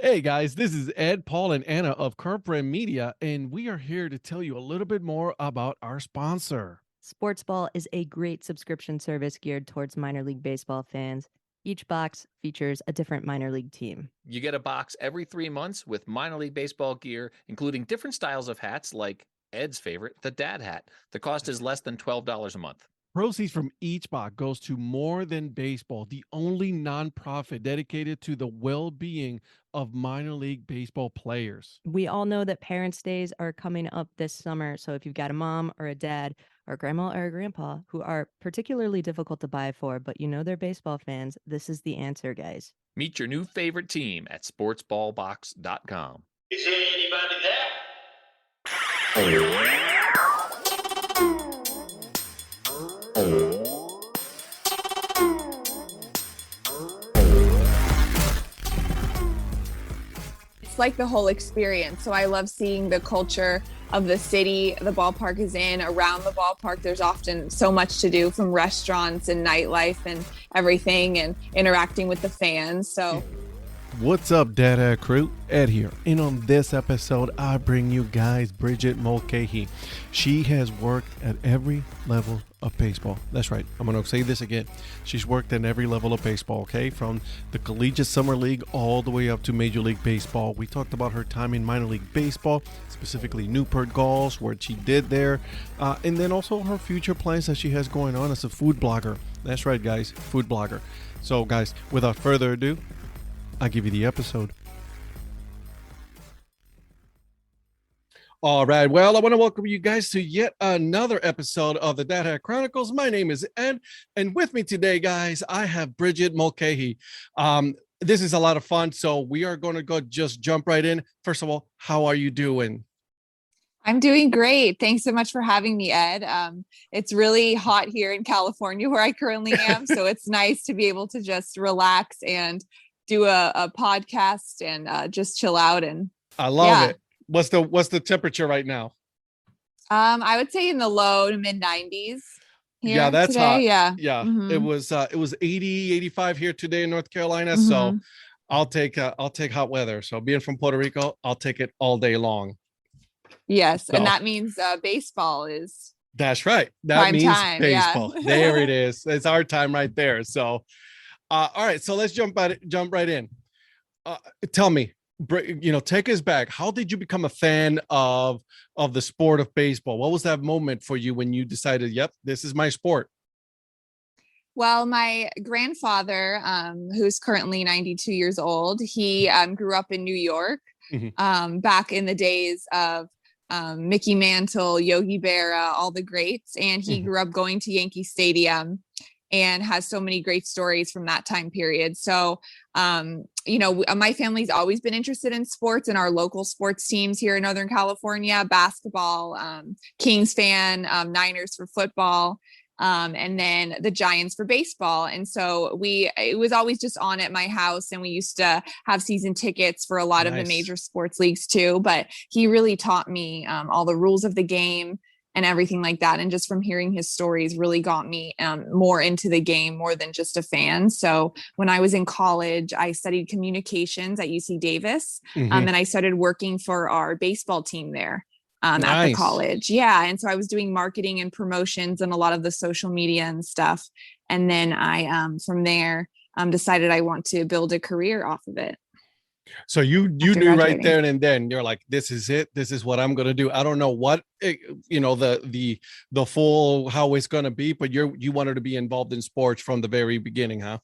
Hey guys, this is Ed, Paul, and Anna of Curb Media, and we are here to tell you a little bit more about our sponsor. Sports Ball is a great subscription service geared towards minor league baseball fans. Each box features a different minor league team. You get a box every 3 months with minor league baseball gear, including different styles of hats like Ed's favorite, the dad hat. The cost is less than $12 a month. Proceeds from each box goes to More Than Baseball, the only nonprofit dedicated to the well-being of minor league baseball players. We all know that Parents' Days are coming up this summer, so if you've got a mom or a dad or a grandma or a grandpa who are particularly difficult to buy for, but you know they're baseball fans, this is the answer, guys. Meet your new favorite team at sportsballbox.com. Is there anybody there? It's like the whole experience. So I love seeing the culture of the city the ballpark is in. Around the ballpark, there's often so much to do, from restaurants and nightlife and everything, and interacting with the fans. So What's up, Dada crew? Ed here. And on this episode, I bring you guys Bridget Mulcahy. She has worked at every level of baseball. That's right. I'm going to say this again. She's worked at every level of baseball, okay? From the collegiate summer league all the way up to Major League Baseball. We talked about her time in minor league baseball, specifically Newport Gulls, what she did there, and then also her future plans that she has going on as a food blogger. That's right, guys, food blogger. So, guys, without further ado, I'll give you the episode. All right. Well, I want to welcome you guys to yet another episode of the Dad Hat Chronicles. My name is Ed, and with me today, guys, I have Bridget Mulcahy. This is a lot of fun, so we are going to just jump right in. First of all, how are you doing? I'm doing great. Thanks so much for having me, Ed. It's really hot here in California where I currently am. So it's nice to be able to just relax and do a podcast and just chill out. And I love it. What's the temperature right now? I would say in the low to mid 90s. Yeah, that's today. hot. Yeah. Yeah. Mhm. It was 80, 85 here today in North Carolina. Mhm. So I'll take hot weather. So being from Puerto Rico, I'll take it all day long. Yes. So And that means baseball is that's right. That prime means time. baseball. Yeah. There it is. It's our time right there. So all right. So let's jump right in. Tell me, take us back. How did you become a fan of the sport of baseball? What was that moment for you when you decided, yep, this is my sport? Well, my grandfather, who's currently 92 years old, he grew up in New York back in the days of Mickey Mantle, Yogi Berra, all the greats. And he grew up going to Yankee Stadium and has so many great stories from that time period. So, my family's always been interested in sports, and our local sports teams here in Northern California: basketball, Kings fan, Niners for football, and then the Giants for baseball. And so it was always just on at my house, and we used to have season tickets for a lot of the major sports leagues too. But he really taught me all the rules of the game and everything like that. And just from hearing his stories really got me more into the game, more than just a fan. So when I was in college, I studied communications at UC Davis, and I started working for our baseball team there at the college. Yeah. And so I was doing marketing and promotions and a lot of the social media and stuff. And then I, from there, decided I want to build a career off of it. So you knew right there and then, you're like, this is it. This is what I'm going to do. I don't know what, the full, how it's going to be, but you wanted to be involved in sports from the very beginning, huh?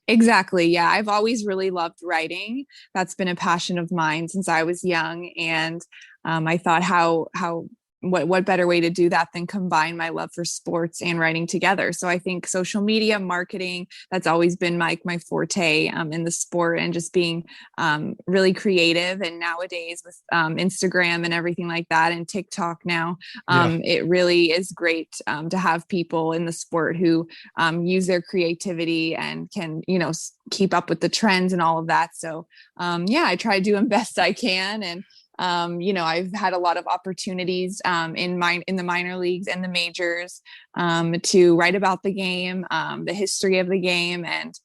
Exactly. Yeah. I've always really loved writing. That's been a passion of mine since I was young. And I thought what better way to do that than combine my love for sports and writing together. So I think social media marketing, that's always been my forte in the sport, and just being really creative. And nowadays with Instagram and everything like that, and TikTok now, it really is great to have people in the sport who use their creativity and can, keep up with the trends and all of that. So I try doing best I can. And I've had a lot of opportunities in the minor leagues and the majors to write about the game, the history of the game, and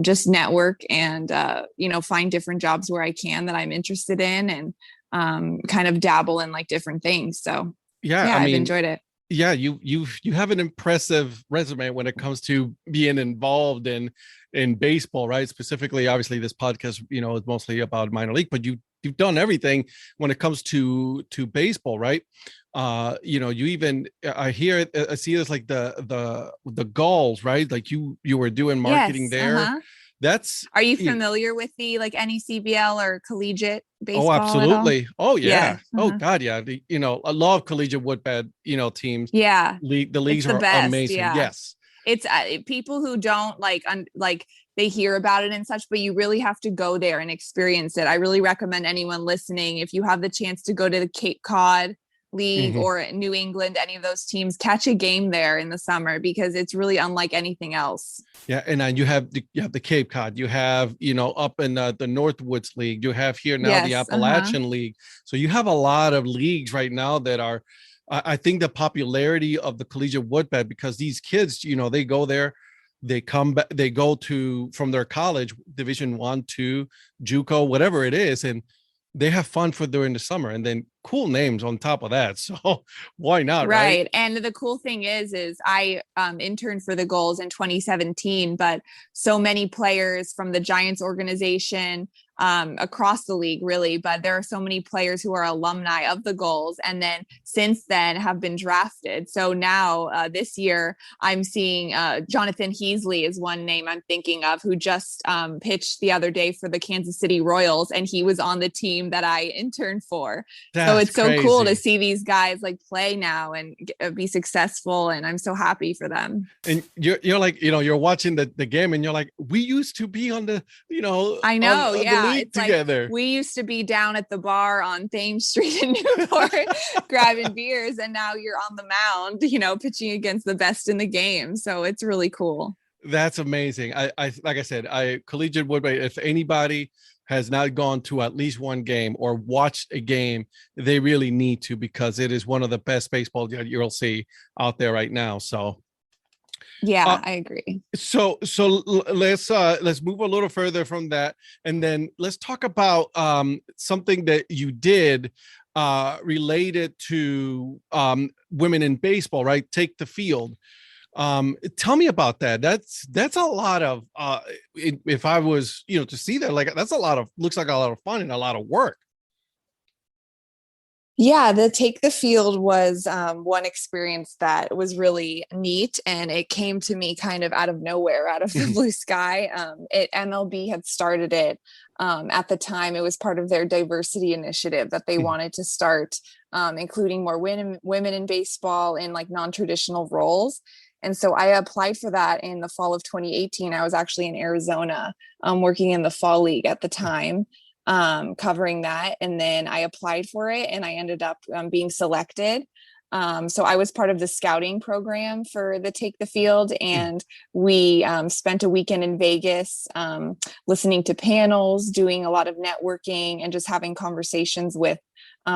just network and, find different jobs where I can that I'm interested in, and kind of dabble in like different things. So Yeah, I've enjoyed it. Yeah, you have an impressive resume when it comes to being involved in baseball, right? Specifically, obviously, this podcast, is mostly about minor league, but you've done everything when it comes to baseball, right? You even I see this like the Gulls, right? Like you were doing marketing Yes. there. That's Are you familiar with the like NECBL or collegiate Oh, baseball at all? absolutely. Oh, yeah. Yeah. Oh, God, yeah. I love collegiate woodbed, teams. Yeah. The It's leagues the are best. amazing. Yeah. Yes. It's people who don't like they hear about it and such, but you really have to go there and experience it. I really recommend anyone listening, if you have the chance to go to the Cape Cod League or New England, any of those teams, catch a game there in the summer, because it's really unlike anything else. Yeah, and then you have the Cape Cod, you have up in the Northwoods League, you have here now the Yes. Appalachian League. So you have a lot of leagues right now that are. I think the popularity of the collegiate woodbed, because these kids, they go there, they come back, they go to from their college, Division 1, 2, JUCO, whatever it is, and they have fun for during the summer, and then cool names on top of that. So why not, right? Right. And the cool thing is I interned for the Gulls in 2017, but so many players from the Giants organization, across the league, really, but there are so many players who are alumni of the Gulls, and then since then have been drafted. So now this year I'm seeing Jonathan Heasley is one name I'm thinking of, who just pitched the other day for the Kansas City Royals, and he was on the team that I interned for. So it's so cool to see these guys like play now and be successful, and I'm so happy for them. And you're like, you're watching the game, and you're like, we used to be on the, I know, on the league it's together. like we used to be down at the bar on Thames Street in Newport grabbing beers, and now you're on the mound, pitching against the best in the game. So it's really cool. That's amazing. I like I said, collegiate woodbed. If anybody has not gone to at least one game or watched a game, they really need to, because it is one of the best baseball you'll see out there right now. So yeah, I agree. So let's move a little further from that, and then let's talk about something that you did related to women in baseball, right? Take the Field. Tell me about that. That's a lot of if I was to see that, like, that's looks like a lot of fun and a lot of work. Yeah, the Take the Field was one experience that was really neat, and it came to me kind of out of nowhere, out of the blue sky. MLB had started it at the time. It was part of their diversity initiative that they wanted to start, including more women in baseball in like non-traditional roles. And so I applied for that in the fall of 2018. I was actually in Arizona, working in the fall league at the time, covering that. And then I applied for it, and I ended up being selected. So I was part of the scouting program for the Take the Field, and we spent a weekend in Vegas, listening to panels, doing a lot of networking, and just having conversations with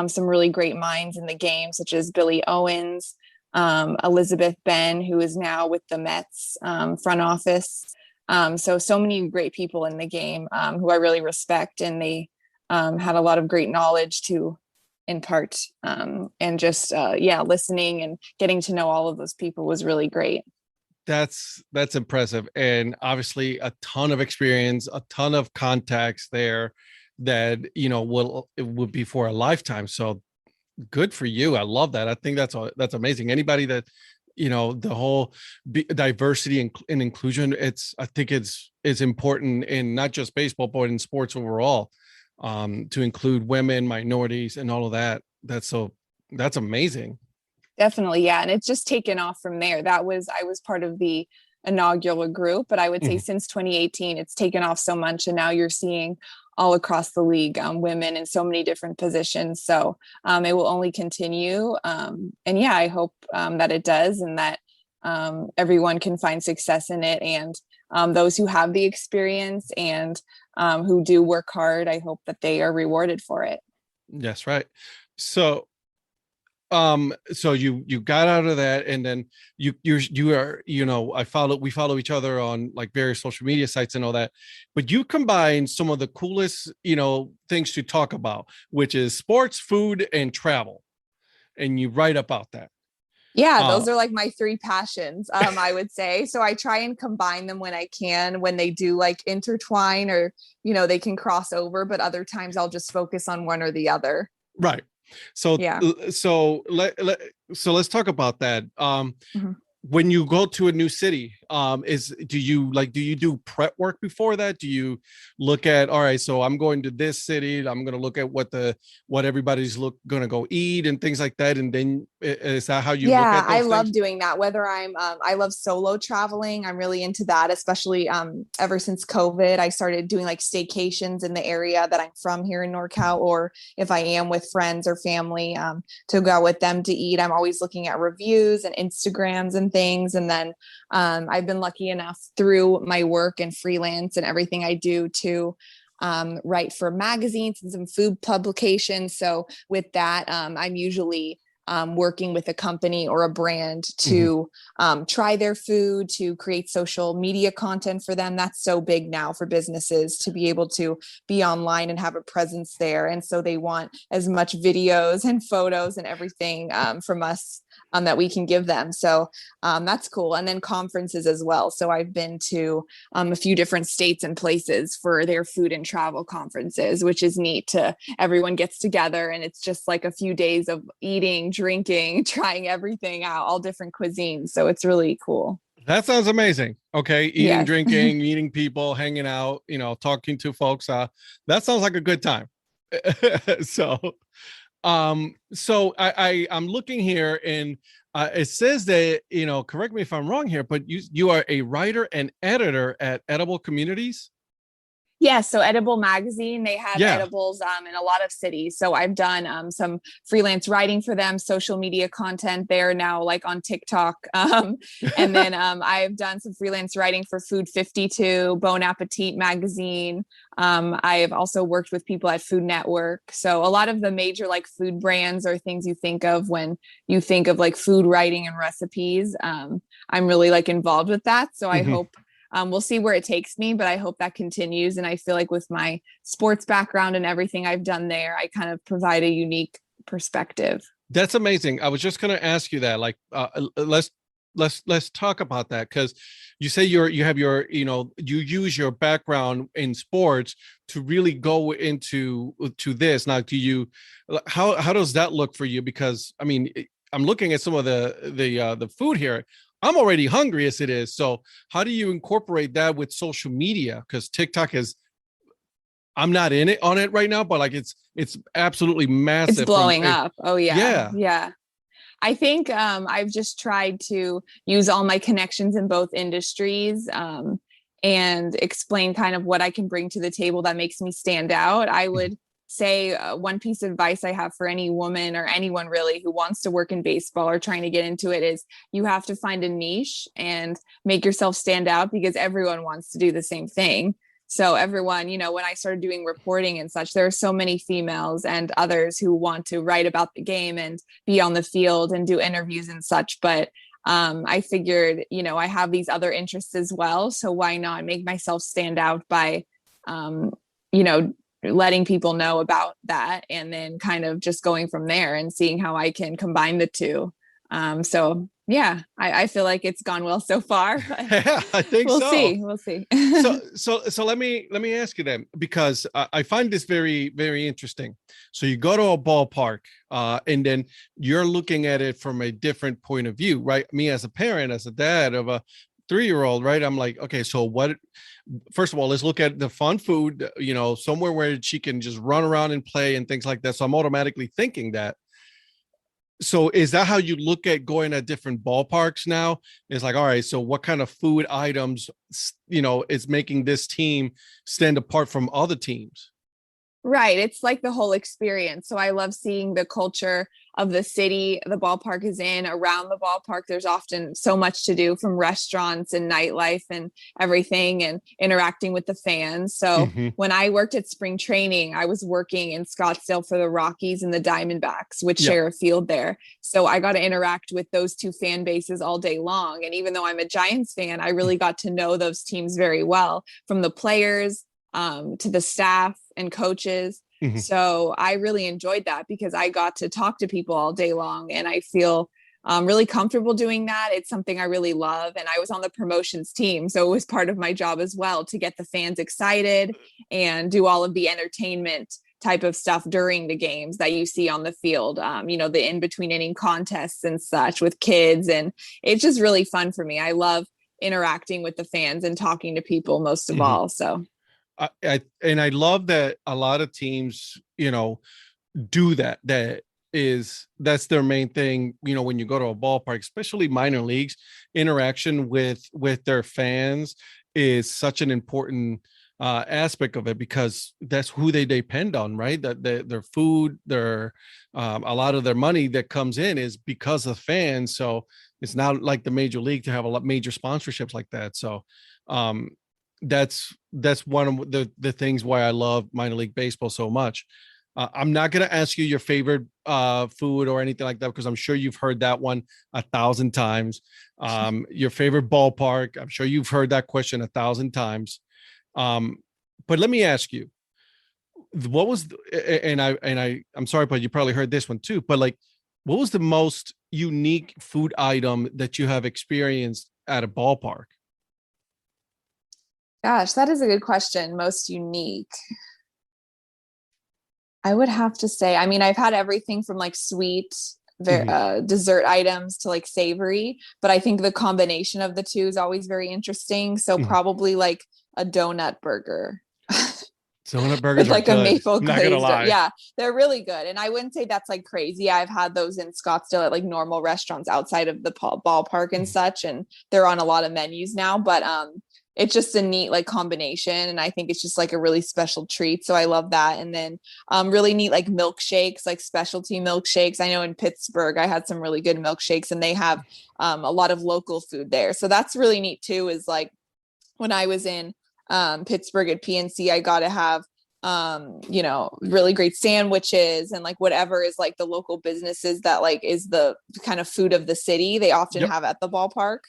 some really great minds in the game, such as Billy Owens, Elizabeth Ben, who is now with the Mets front office. So many great people in the game who I really respect, and they had a lot of great knowledge to impart, and just listening and getting to know all of those people was really great. That's impressive, and obviously a ton of experience, a ton of contacts there that it would be for a lifetime. So good for you. I love that. I think that's amazing. Anybody that the whole diversity and inclusion, I think it's important in not just baseball but in sports overall, to include women, minorities, and all of that. That's amazing. Definitely, yeah. And it's just taken off from there. I was part of the inaugural group, but I would say since 2018 it's taken off so much, and now you're seeing all across the league women in so many different positions. So it will only continue, and I hope that it does, and that everyone can find success in it, and those who have the experience and who do work hard, I hope that they are rewarded for it. Yes, right. So So you got out of that, and then you are, we follow each other on like various social media sites and all that, but you combine some of the coolest, things to talk about, which is sports, food, and travel, and you write about that. Yeah, uh those are like my three passions, I would say. So I try and combine them when I can, when they do like intertwine, or, they can cross over, but other times I'll just focus on one or the other. right. So Yeah. so let's talk about that. Mhm. When you go to a new city, do you do prep work before that? Do you look at, all right, so I'm going to this city, I'm going to look at what everybody's going to go eat and things like that, and then is that how you look Yeah, at I those love things? doing that. Whether I love solo traveling. I'm really into that, especially ever since COVID. I started doing like staycations in the area that I'm from here in NorCal, or if I am with friends or family, to go out with them to eat. I'm always looking at reviews and Instagrams and things. And then I've been lucky enough through my work and freelance and everything I do to write for magazines and some food publications. So with that, I'm usually working with a company or a brand to try their food, to create social media content for them. That's so big now for businesses to be able to be online and have a presence there. And so they want as much videos and photos and everything from us that we can give them. So that's cool. And then conferences as well. So I've been to a few different states and places for their food and travel conferences, which is neat. To everyone gets together and it's just like a few days of eating, drinking, trying everything out, all different cuisines. So it's really cool. That sounds amazing. Okay, eating, Yes. drinking, meeting people, hanging out, talking to folks. That sounds like a good time. so I'm looking here, and it says that, correct me if I'm wrong here, but you are a writer and editor at Edible Communities. Yeah, so Edible Magazine, they have Yeah. edibles in a lot of cities. So I've done some freelance writing for them, social media content. They're now like on TikTok. And then I've done some freelance writing for Food 52, Bon Appetit Magazine. I've also worked with people at Food Network. So a lot of the major like food brands are things you think of when you think of like food writing and recipes. I'm really like involved with that. So I hope we'll see where it takes me, but I hope that continues. And I feel like with my sports background and everything I've done there, I kind of provide a unique perspective. That's amazing. I was just going to ask you that. Like, let's talk about that, because you say you use your background in sports to really go into this. Now, how does that look for you? Because I mean, I'm looking at some of the food here. I'm already hungry as it is. So how do you incorporate that with social media? Because TikTok I'm not on it right now, but like it's absolutely massive. It's blowing up. Oh yeah. Yeah. Yeah. I think I've just tried to use all my connections in both industries and explain kind of what I can bring to the table that makes me stand out. I would say one piece of advice I have for any woman or anyone really who wants to work in baseball or trying to get into it is you have to find a niche and make yourself stand out, because everyone wants to do the same thing. So everyone, when I started doing reporting and such, there are so many females and others who want to write about the game and be on the field and do interviews and such. But I figured, I have these other interests as well. So why not make myself stand out by, letting people know about that, and then kind of just going from there and seeing how I can combine the two. So yeah, I feel like it's gone well so far. Yeah, I think we'll so. see. We'll see. So let me ask you then, because I find this very, very interesting. So you go to a ballpark, and then you're looking at it from a different point of view, right? Me as a parent, as a dad of a 3-year-old, right? I'm like, okay, so first of all, let's look at the fun food, somewhere where she can just run around and play and things like that. So I'm automatically thinking that. So is that how you look at going at different ballparks now? It's like, all right, so what kind of food items, is making this team stand apart from other teams? Right. It's like the whole experience. So I love seeing the culture of the city the ballpark is in. Around the ballpark, there's often so much to do, from restaurants and nightlife and everything, and interacting with the fans. So Mm-hmm. when I worked at spring training, I was working in Scottsdale for the Rockies and the Diamondbacks, which Yeah. share a field there. So I got to interact with those two fan bases all day long. And even though I'm a Giants fan, I really got to know those teams very well, from the players to the staff and coaches. Mm-hmm. So I really enjoyed that because I got to talk to people all day long, and I feel really comfortable doing that. It's something I really love. And I was on the promotions team, so it was part of my job as well to get the fans excited and do all of the entertainment type of stuff during the games that you see on the field, the in-between inning contests and such with kids. And it's just really fun for me. I love interacting with the fans and talking to people most of all. So I love that a lot of teams, do that. That's their main thing. When you go to a ballpark, especially minor leagues, interaction with their fans is such an important aspect of it, because that's who they depend on, right? That their food, their a lot of their money that comes in is because of fans. So it's not like the major league to have a lot major sponsorships like that. So that's one of the things why I love minor league baseball so much. I'm not going to ask you your favorite food or anything like that, because I'm sure you've heard that one 1,000 times. Your favorite ballpark, I'm sure you've heard that question 1,000 times. But let me ask you, what was, I'm sorry, but you probably heard this one too, but like, what was the most unique food item that you have experienced at a ballpark? gosh, that is a good question. Most unique. I would have to say, I mean, I've had everything from like sweet, dessert items to like savory, but I think the combination of the two is always very interesting. So probably like a donut burger. Donut burgers with like are a good. maple I'm not gonna glazed. lie. Yeah, they're really good. And I wouldn't say that's like crazy. I've had those in Scottsdale at like normal restaurants outside of the ballpark and such, and they're on a lot of menus now. But it's just a neat like combination, and I think it's just like a really special treat. So I love that. And then really neat like milkshakes, like specialty milkshakes. I know in Pittsburgh I had some really good milkshakes, and they have a lot of local food there. So that's really neat too. Is like when I was in Pittsburgh at PNC, I got to have really great sandwiches and like whatever is like the local businesses that like is the kind of food of the city they often have at the ballpark.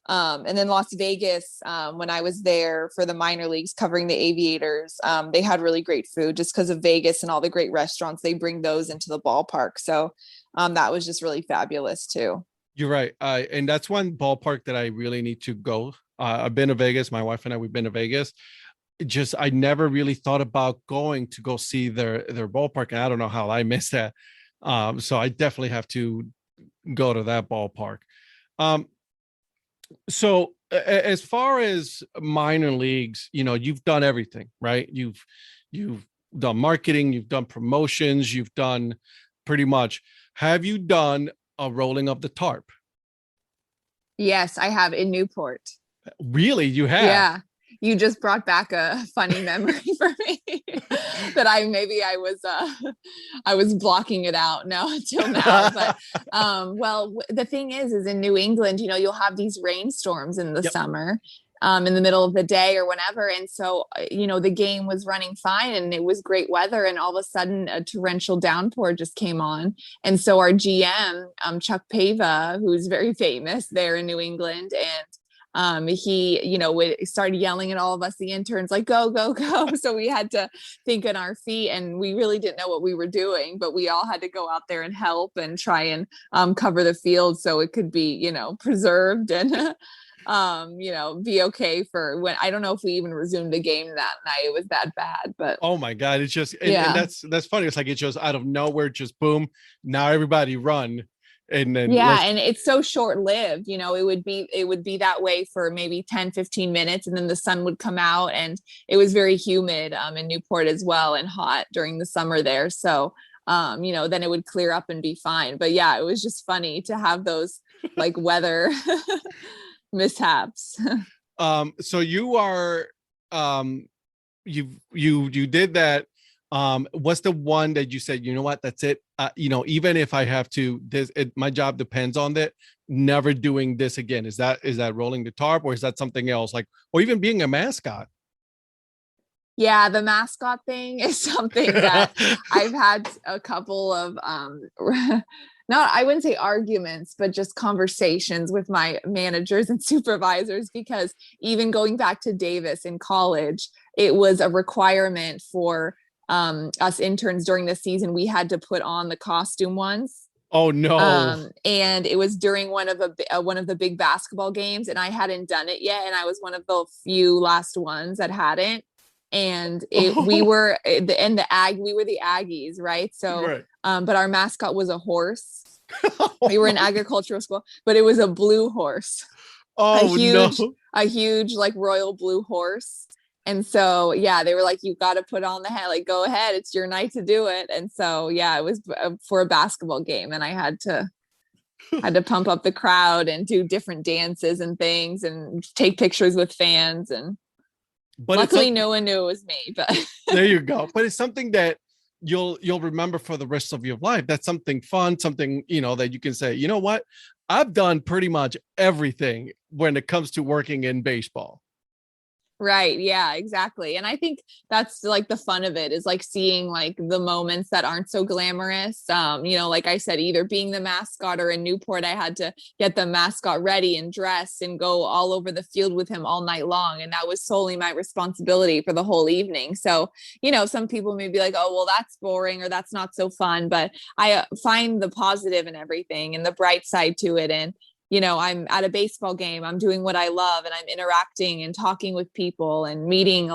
And then Las Vegas, when I was there for the minor leagues covering the Aviators, they had really great food just because of Vegas and all the great restaurants. They bring those into the ballpark. So that was just really fabulous too. You're right. And that's one ballpark that I really need to go. I've been to Vegas. My wife and we've been to Vegas. I never really thought about going to go see their ballpark. And I don't know how I missed that. So I definitely have to go to that ballpark. So as far as minor leagues, you've done everything, right? You've done marketing, you've done promotions, you've done pretty much. Have you done a rolling of the tarp? Yes, I have in Newport. Really? You have? Yeah. You just brought back a funny memory for me that I was blocking it out now until now. But the thing is in New England, you'll have these rainstorms in the summer, in the middle of the day or whenever. And so, the game was running fine and it was great weather. And all of a sudden a torrential downpour just came on. And so our GM, Chuck Pava, who's very famous there in New England, and he, started yelling at all of us, the interns, like, go, go, go. So we had to think on our feet, and we really didn't know what we were doing, but we all had to go out there and help and try and cover the field so it could be, preserved and, be okay for when. I don't know if we even resumed the game that night. It was that bad, but. Oh my God. It's just, and that's funny. It's like, it's just out of nowhere, just boom. Now everybody run. And then and it's so short-lived, it would be that way for maybe 10-15 minutes, and then the sun would come out, and it was very humid in Newport as well, and hot during the summer there. So then it would clear up and be fine. But yeah, it was just funny to have those like weather mishaps. So you are you did that. What's the one that you said, you know what, that's it? Even if I have to, my job depends on that, never doing this again. Is that rolling the tarp, or is that something else? Like, or even being a mascot? Yeah, the mascot thing is something that I've had a couple of not, I wouldn't say arguments, but just conversations with my managers and supervisors, because even going back to Davis in college, it was a requirement for us interns during the season. We had to put on the costume once. Oh no. And it was during one of the big basketball games, and I hadn't done it yet, and I was one of the few last ones that hadn't. And we were the Aggies, right? So Right. but our mascot was a horse. We were in agricultural school, but it was a blue horse. Oh no. A huge like royal blue horse. And so, yeah, they were like, you got to put on the hat, like, go ahead, it's your night to do it. And so, yeah, it was for a basketball game, and I had to pump up the crowd and do different dances and things and take pictures with fans. And But luckily no one knew it was me, but there you go. But it's something that you'll remember for the rest of your life. That's something fun, something, that you can say, you know what, I've done pretty much everything when it comes to working in baseball. right. Yeah, exactly. And I think that's like the fun of it, is like seeing like the moments that aren't so glamorous. Like I said, either being the mascot, or in Newport, I had to get the mascot ready and dress and go all over the field with him all night long. And that was solely my responsibility for the whole evening. So, some people may be like, oh, well, that's boring, or that's not so fun. But I find the positive in everything and the bright side to it. And I'm at a baseball game, I'm doing what I love, and I'm interacting and talking with people and meeting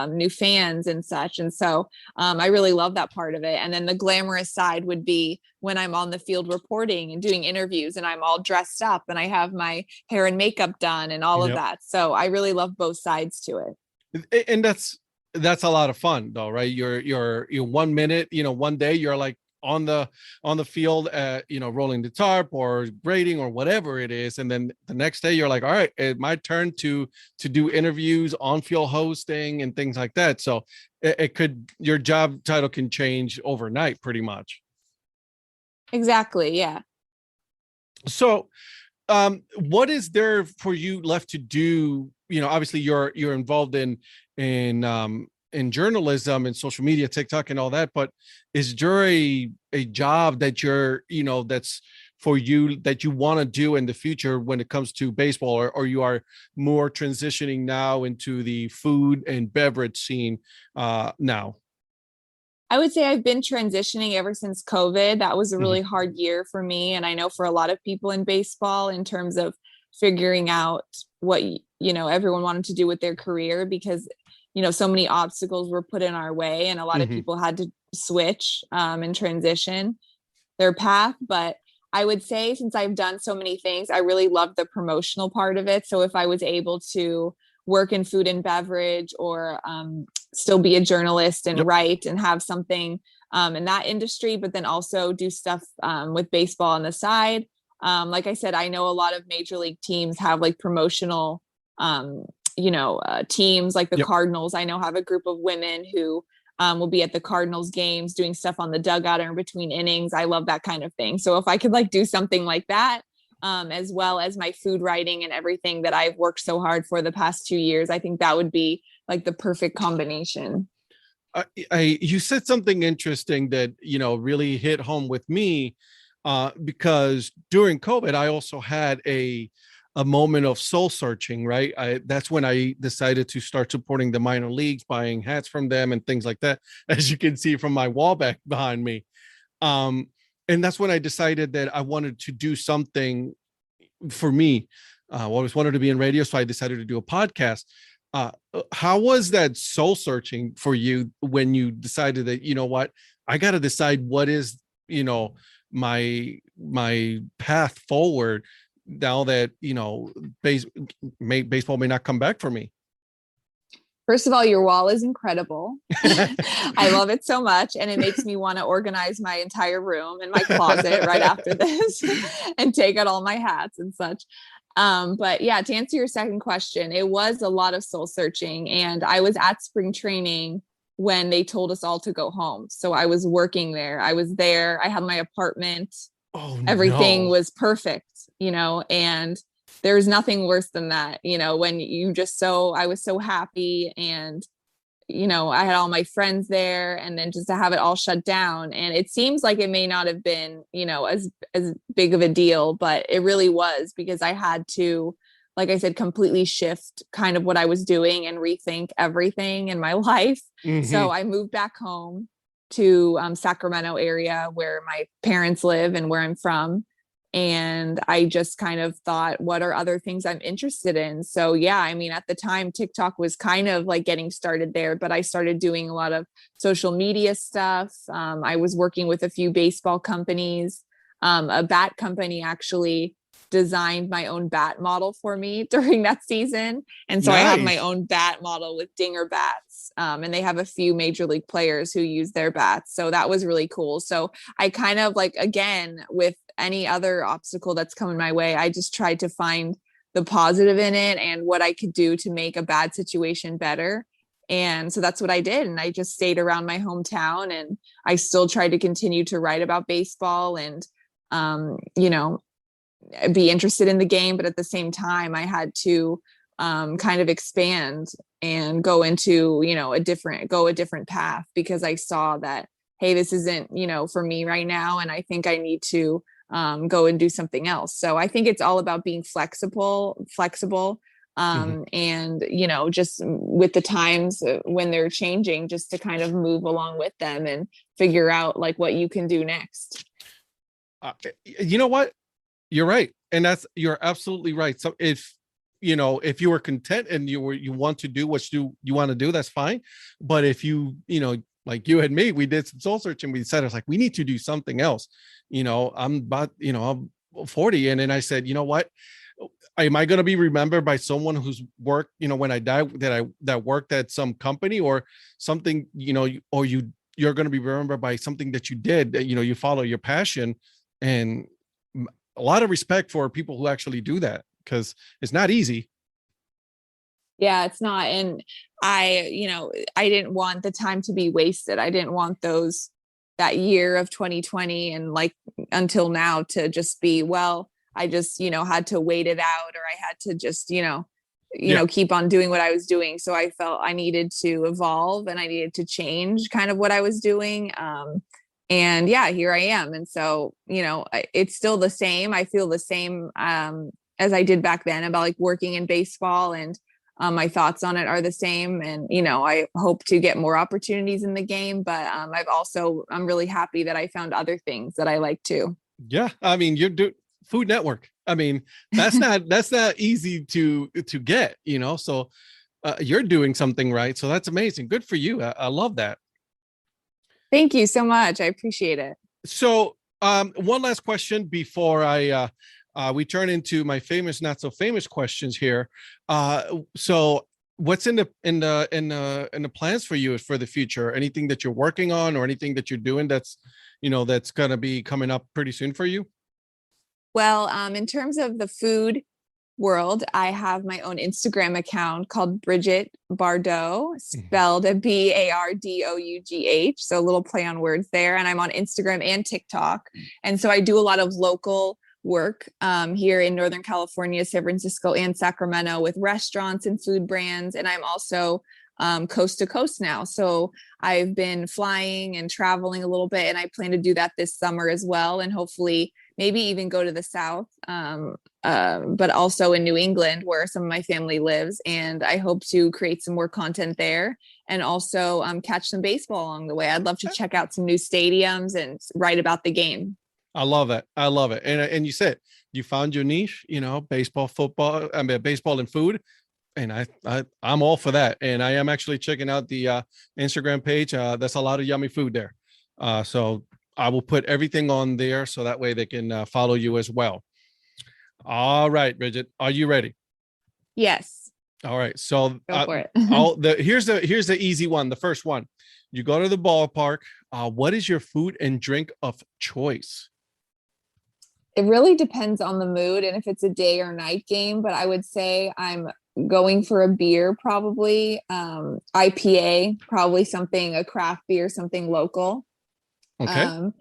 new fans and such. And so I really love that part of it. And then the glamorous side would be when I'm on the field reporting and doing interviews, and I'm all dressed up and I have my hair and makeup done and all of that. So I really love both sides to it. And that's a lot of fun though, right? You're 1 minute, one day you're like on the field, rolling the tarp or grading or whatever it is, and then the next day you're like, all right, it's my turn to do interviews, on field hosting and things like that. So your job title can change overnight pretty much. Exactly. Yeah. So what is there for you left to do? Obviously you're involved in journalism and social media, TikTok and all that, but is there a job that that's for you that you want to do in the future when it comes to baseball, or you are more transitioning now into the food and beverage scene now? I would say I've been transitioning ever since COVID. That was a really hard year for me. And I know for a lot of people in baseball, in terms of figuring out what, everyone wanted to do with their career, because, so many obstacles were put in our way, and a lot of people had to switch and transition their path. But I would say, since I've done so many things, I really love the promotional part of it. So if I was able to work in food and beverage, or still be a journalist and write and have something in that industry, but then also do stuff with baseball on the side. Like I said, I know a lot of major league teams have like promotional, teams, like the Cardinals. I know have a group of women who will be at the Cardinals games doing stuff on the dugout or in between innings. I love that kind of thing. So if I could like do something like that, as well as my food writing and everything that I've worked so hard for the past 2 years, I think that would be like the perfect combination. You said something interesting that, really hit home with me, because during COVID, I also had a moment of soul searching, right? That's when I decided to start supporting the minor leagues, buying hats from them and things like that, as you can see from my wall back behind me. And that's when I decided that I wanted to do something for me. I always wanted to be in radio, so I decided to do a podcast. How was that soul searching for you when you decided that, what, I got to decide what is, my path forward now that, baseball may not come back for me? First of all, your wall is incredible. I love it so much. And it makes me want to organize my entire room and my closet right after this and take out all my hats and such. But yeah, to answer your second question, it was a lot of soul searching. And I was at spring training when they told us all to go home. So I was working there. I was there. I had my apartment. Oh, Everything no. was perfect, and there's nothing worse than that, when I was so happy, and I had all my friends there, and then just to have it all shut down. And it seems like it may not have been, as big of a deal, but it really was, because I had to, like I said, completely shift kind of what I was doing and rethink everything in my life. So I moved back home to Sacramento area where my parents live and where I'm from. And I just kind of thought, what are other things I'm interested in? So yeah, I mean, at the time, TikTok was kind of like getting started there, but I started doing a lot of social media stuff. I was working with a few baseball companies. A bat company actually designed my own bat model for me during that season. And so I have my Nice. own bat model with dinger bats. And they have a few major league players who use their bats. So that was really cool. So I kind of like, again, with any other obstacle that's coming my way, I just tried to find the positive in it and what I could do to make a bad situation better. And so that's what I did. And I just stayed around my hometown, and I still tried to continue to write about baseball and, be interested in the game. But at the same time, I had to kind of expand and go into, a different path, because I saw that, hey, this isn't, for me right now. And I think I need to go and do something else. So I think it's all about being flexible, and, just with the times when they're changing, just to kind of move along with them and figure out like what you can do next. You know what? You're right. And you're absolutely right. So if you were content and you want to do what you want to do, that's fine. But if like you and me, we did some soul searching. We said, it's like, we need to do something else. I'm 40. And then I said, you know what? Am I going to be remembered by someone who's worked, when I die, that worked at some company or something, or you're going to be remembered by something that you did, that, you follow your passion. And a lot of respect for people who actually do that, because it's not easy. Yeah, it's not. And I didn't want the time to be wasted. I didn't want that year of 2020 and like until now to just be, well, I just, had to wait it out, or I had to just, keep on doing what I was doing. So I felt I needed to evolve and I needed to change kind of what I was doing. And yeah, here I am. And so, it's still the same. I feel the same as I did back then about like working in baseball, and my thoughts on it are the same. And, I hope to get more opportunities in the game, but I'm really happy that I found other things that I like too. Yeah. I mean, Food Network. I mean, that's not easy to get, so you're doing something right. So that's amazing. Good for you. I love that. Thank you so much. I appreciate it. So one last question before we turn into my famous, not so famous questions here. So what's in the plans for you for the future? Anything that you're working on or anything that you're doing that's going to be coming up pretty soon for you? Well, in terms of the food world, I have my own Instagram account called Bridget Bardot, spelled Bardouugh. So a little play on words there. And I'm on Instagram and TikTok. And so I do a lot of local work here in Northern California, San Francisco, and Sacramento with restaurants and food brands. And I'm also coast to coast now. So I've been flying and traveling a little bit, and I plan to do that this summer as well. And hopefully maybe even go to the South, but also in New England where some of my family lives. And I hope to create some more content there, and also catch some baseball along the way. I'd love to check out some new stadiums and write about the game. I love it. I love it. And you said you found your niche, baseball, football, baseball and food. And I'm all for that. And I am actually checking out the Instagram page. That's a lot of yummy food there. So I will put everything on there so that way they can follow you as well. All right, Bridget, are you ready? Yes. All right. So go for it. Here's the easy one. The first one, you go to the ballpark. What is your food and drink of choice? It really depends on the mood and if it's a day or night game, but I would say I'm going for a beer, probably IPA, probably something, a craft beer, something local. Okay.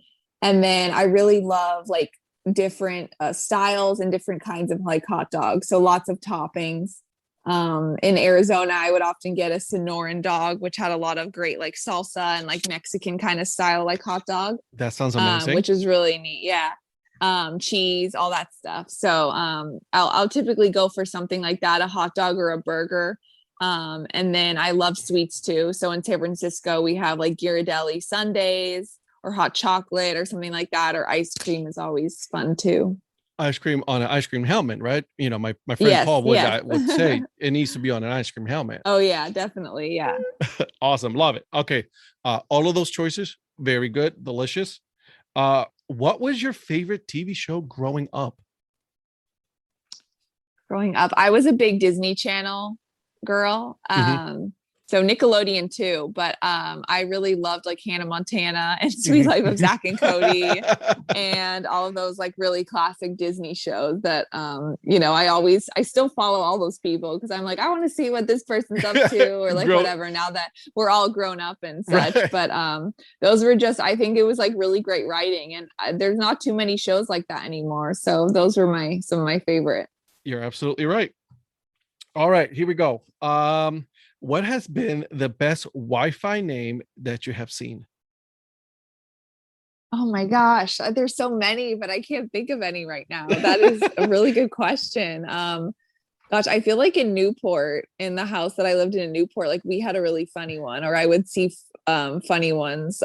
And then I really love like different styles and different kinds of like hot dogs. So lots of toppings. In Arizona, I would often get a Sonoran dog, which had a lot of great like salsa and like Mexican kind of style, like hot dog, That sounds amazing. which is really neat. Yeah. Cheese, all that stuff. So I'll typically go for something like that, a hot dog or a burger. And then I love sweets too. So in San Francisco, we have like Ghirardelli sundaes or hot chocolate or something like that, or ice cream is always fun too. Ice cream on an ice cream helmet, right? You know, my friend Yes, Paul would yes. would say it needs to be on an ice cream helmet. Oh yeah, definitely. Yeah. Awesome. Love it. Okay. All of those choices, very good, delicious. What was your favorite TV show growing up? Growing up, I was a big Disney Channel girl. So Nickelodeon too, but I really loved like Hannah Montana and Sweet Life of Zach and Cody and all of those like really classic Disney shows that you know, I still follow all those people because I'm like, I want to see what this person's up to or like whatever, now that we're all grown up and such. Right. But those were just, I think it was like really great writing, and there's not too many shows like that anymore. So those were some of my favorite. You're absolutely right. All right, here we go. What has been the best Wi-Fi name that you have seen? Oh my gosh, there's so many, but I can't think of any right now. That is a really good question. Gosh, I feel like in Newport, in the house that I lived in Newport, like we had a really funny one, or I would see funny ones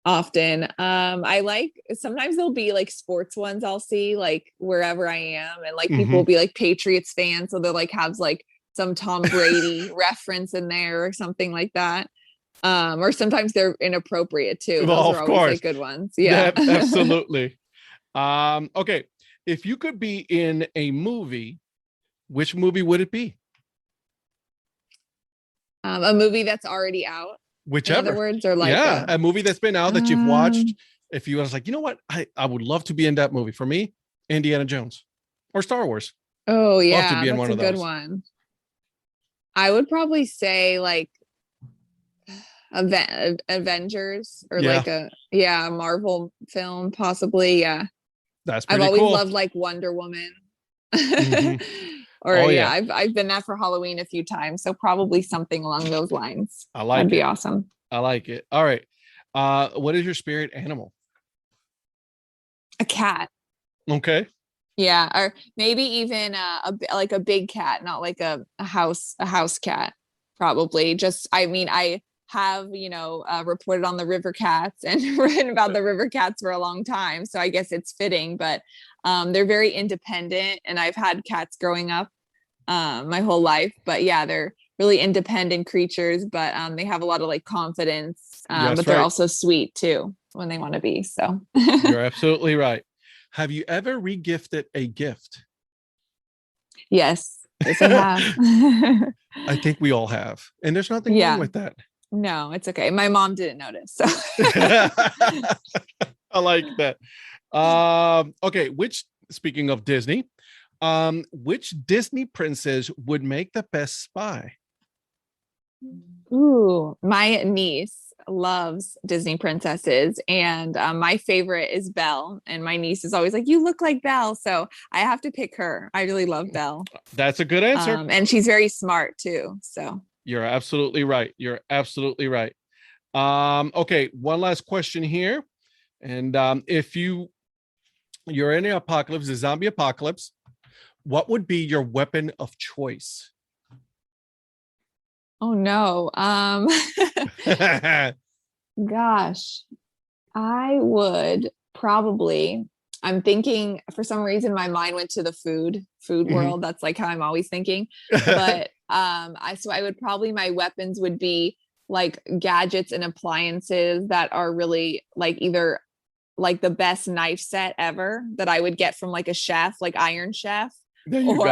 often. I like, sometimes there'll be like sports ones I'll see like wherever I am, and like people will be like Patriots fans, so they'll like have like some Tom Brady reference in there or something like that. Or sometimes they're inappropriate too. Well, Those of are course. always like good ones. Yeah. Absolutely. Okay. If you could be in a movie, which movie would it be? A movie that's already out. Whichever. In other words, or like yeah, a movie that's been out that you've watched. If you was like, you know what, I would love to be in that movie. For me, Indiana Jones or Star Wars. Oh yeah, love to be in that's one a of good those. one. I would probably say like Avengers or like a Marvel film, possibly. Yeah, that's pretty I've always cool. loved like Wonder Woman. Or Oh, I've been that for Halloween a few times, so probably something along those lines. I like That'd be it. awesome. I like it. All right. What is your spirit animal? A cat. Okay. Yeah, or maybe even like a big cat, not like a house cat. Probably just, I mean, I have, you know, reported on the river cats and written about the river cats for a long time, so I guess it's fitting. But they're very independent, and I've had cats growing up my whole life. But yeah, they're really independent creatures, but they have a lot of like confidence, but they're also sweet too when they want to be. So you're absolutely right. Have you ever regifted a gift? Yes, I have. I think we all have, and there's nothing wrong with that. No, it's okay. My mom didn't notice. So. I like that. Okay, speaking of Disney, which Disney princess would make the best spy? Ooh, my niece loves Disney princesses, and my favorite is Belle, and my niece is always like, you look like Belle, so I have to pick her. I really love Belle. That's a good answer. And she's very smart too, so you're absolutely right. You're absolutely right. Okay, one last question here, and if you're in the apocalypse, the zombie apocalypse, what would be your weapon of choice? Oh no. Gosh, I would probably, I'm thinking, for some reason my mind went to the food world. That's like how I'm always thinking. But I would probably, my weapons would be like gadgets and appliances that are really like either like the best knife set ever that I would get from like a chef, like Iron Chef. There you go.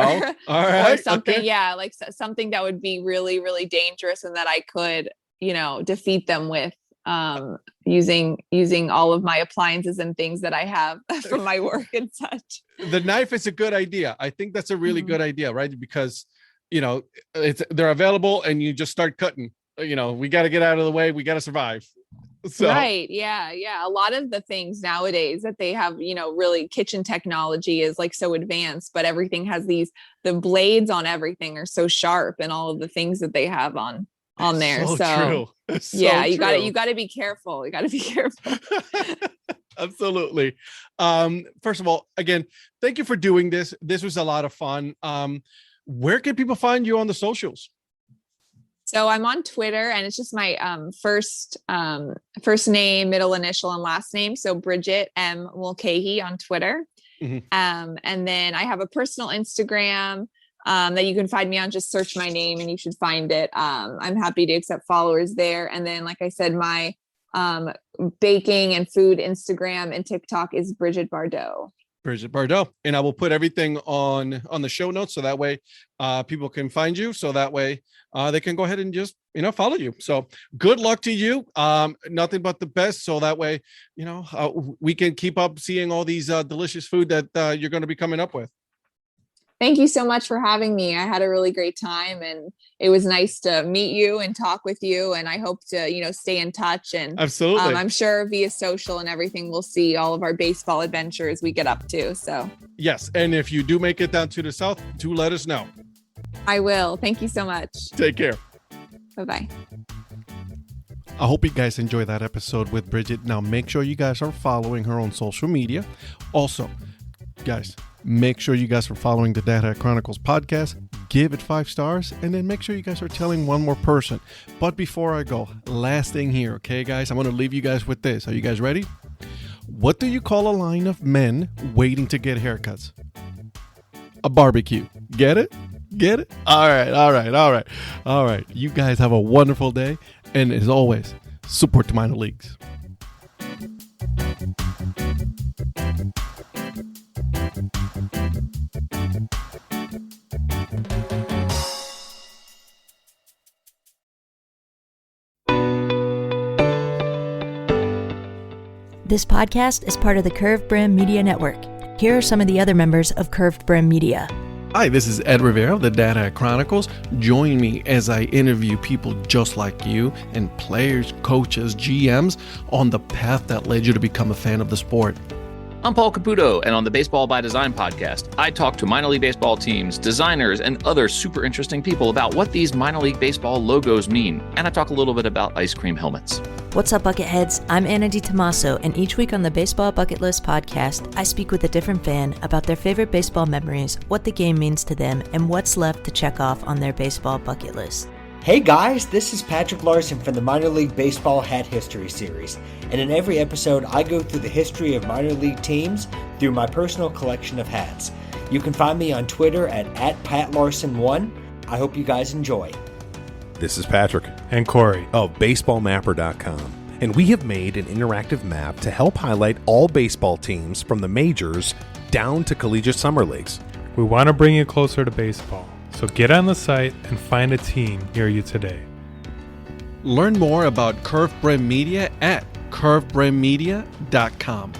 All right. Or something, okay. like something that would be really, really dangerous and that I could, you know, defeat them with using all of my appliances and things that I have from my work and such. The knife is a good idea. I think that's a really good idea, right? Because they're available and you just start cutting. We got to get out of the way. We got to survive. So. Right. Yeah. A lot of the things nowadays that they have, really kitchen technology is like so advanced, but everything has the blades on everything are so sharp, and all of the things that they have on there. So true. Yeah, you got to be careful. You got to be careful. Absolutely. First of all, again, thank you for doing this. This was a lot of fun. Where can people find you on the socials? So I'm on Twitter, and it's just my first name, middle initial, and last name. So Bridget M. Mulcahy on Twitter. Mm-hmm. And then I have a personal Instagram that you can find me on. Just search my name and you should find it. I'm happy to accept followers there. And then, like I said, my baking and food Instagram and TikTok is Bridget Bardot. And I will put everything on the show notes, so that way people can find you, so that way they can go ahead and just follow you. So good luck to you. Nothing but the best, so that way we can keep up seeing all these delicious food that you're going to be coming up with. Thank you so much for having me. I had a really great time, and it was nice to meet you and talk with you. And I hope to, stay in touch. And absolutely, I'm sure via social and everything, we'll see all of our baseball adventures we get up to. So yes. And if you do make it down to the South, do let us know. I will. Thank you so much. Take care. Bye-bye. I hope you guys enjoyed that episode with Bridget. Now, make sure you guys are following her on social media. Also, guys, make sure you guys are following the Dad Hat Chronicles podcast. Give it 5 stars, and then make sure you guys are telling one more person. But before I go, last thing here, okay, guys? I'm going to leave you guys with this. Are you guys ready? What do you call a line of men waiting to get haircuts? A barbecue. Get it? Get it? All right. You guys have a wonderful day. And as always, support the minor leagues. This podcast is part of the Curved Brim Media Network. Here are some of the other members of Curved Brim Media. Hi, this is Ed Rivera of the Dad Hat Chronicles. Join me as I interview people just like you and players, coaches, GMs on the path that led you to become a fan of the sport. I'm Paul Caputo, and on the Baseball by Design podcast, I talk to minor league baseball teams, designers, and other super interesting people about what these minor league baseball logos mean. And I talk a little bit about ice cream helmets. What's up, Bucketheads? I'm Anna DiTomaso, and each week on the Baseball Bucket List podcast, I speak with a different fan about their favorite baseball memories, what the game means to them, and what's left to check off on their baseball bucket list. Hey guys, this is Patrick Larson from the Minor League Baseball Hat History Series, and in every episode I go through the history of minor league teams through my personal collection of hats. You can find me on Twitter at PatLarson1. I hope you guys enjoy. This is Patrick and Corey of BaseballMapper.com, and we have made an interactive map to help highlight all baseball teams from the majors down to collegiate summer leagues. We want to bring you closer to baseball. So get on the site and find a team near you today. Learn more about Curved Brim Media at curvedbrimmedia.com.